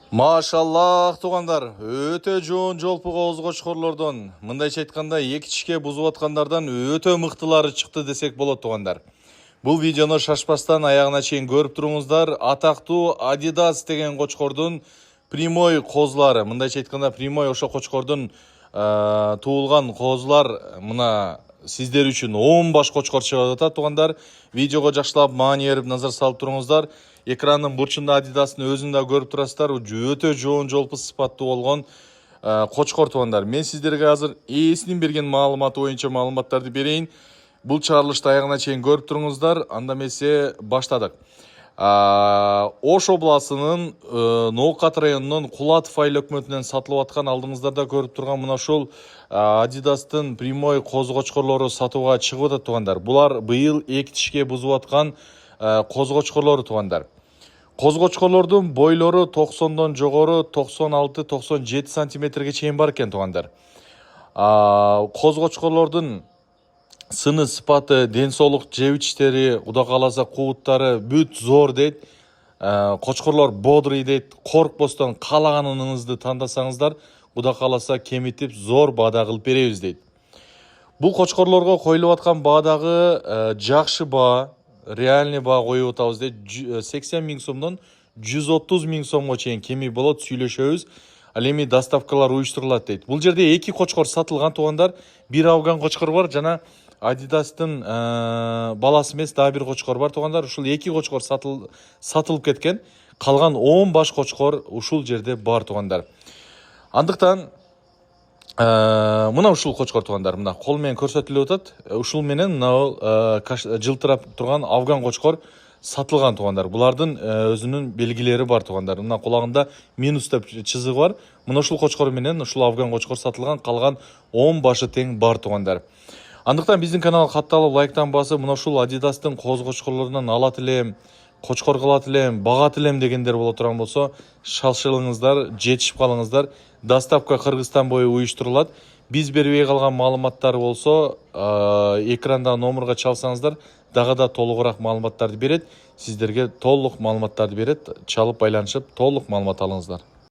Машаллах туғандар, өте жоон жолпу қоз қошқорлордон, мындайча айтканда экичке бузуп аткандардан өте мыктылары чыкты десек болот туғандар. Бул видеону шашпастан аягына чейин көрүп туруңуздар. Атактуу Adidas деген кочкордун прямой козлары, мындайча айтканда прямой ошо кочкордун туулган козлар мына сиздер үчүн 10 баш кочкор чыгып атат туғандар. Видеого жакшылап маани берип назар салып туруңуздар. Экранын бурчунда Adidas'ын өзүн да көрүп турасыздар. Өтө жоон жолпу сыпаттуу болгон кочкор туғандар. Мен сиздерге азыр ээсинин берген маалыматы боюнча маалыматтарды берейин. Бул чыгарылышты аягына чейин көрүп туруңуздар. Анда эмесе баштадык. Ош областынын Ноокат районунун Кулатов айыл өкмөтүнөн сатылып аткан алдыңыздарда көрүп турган мына ушул Adidas'тын прямой коз кочкорлору сатууга чыгып атат туғандар. Булар быйыл эки тишке бузуп аткан коз кочкорлору туғандар. Коз кочкорлордун бойлору 90дон жогору 96-97 сантиметрге чейин бар экен туғандар. Коз кочкорлордун сыны сыпаты, ден соолук жеп ичтери, Кудай кааласа кууттары бүт зор дейт. Кочкорлор бодрый дейт. Коркпостон каалаганыңызды тандасаңыздар, Кудай кааласа кемитип зор баада кылып беребиз дейт. Бул кочкорлорго коюлуп аткан баадагы жакшы баа, реальный баа коюп атабыз дейт. 80 миң сомдон 130 миң сомго чейин кеми болот, сүйлөшөбүз. Ал эми доставкалар уюштурулат дейт. Бул жерде эки кочкор сатылган туғандар. Бир афган кочкор бар жана Adidas'тын баласы эмес дагы бир кочкор бар туғандар. Ушул эки кочкор сатылып кеткен. Калган 10 баш кочкор ушул жерде бар туғандар. Андыктан мына ушул кочкор туғандар, мына кол менен көрсөтүлүп атат. Ушул менен мына жылтырап турган афган кочкор сатылган туғандар. Булардын өзүнүн белгилери бар туғандар. Мына кулагында минус деп чызыгы бар. Мына ушул кочкор менен ушул афган кочкор сатылган, калган 10 башы тең бар туғандар. Андыктан биздин каналга катталып, лайктан басып, мына ушул Adidas'тын коз кочкорлорунан алат элем, кочкор кылат элем, багат элем дегендер боло турган болсо, шалшылыңыздар, жетишип калыңыздар. Доставка Кыргызстан бою уюштурулат. Биз бербей калган маалыматтар болсо, экранда номерге чалсаңыздар, дагы да толугураак маалыматтарды берет. Сиздерге толук маалыматтарды берет. Чалып байланышып, толук маалымат алыңыздар.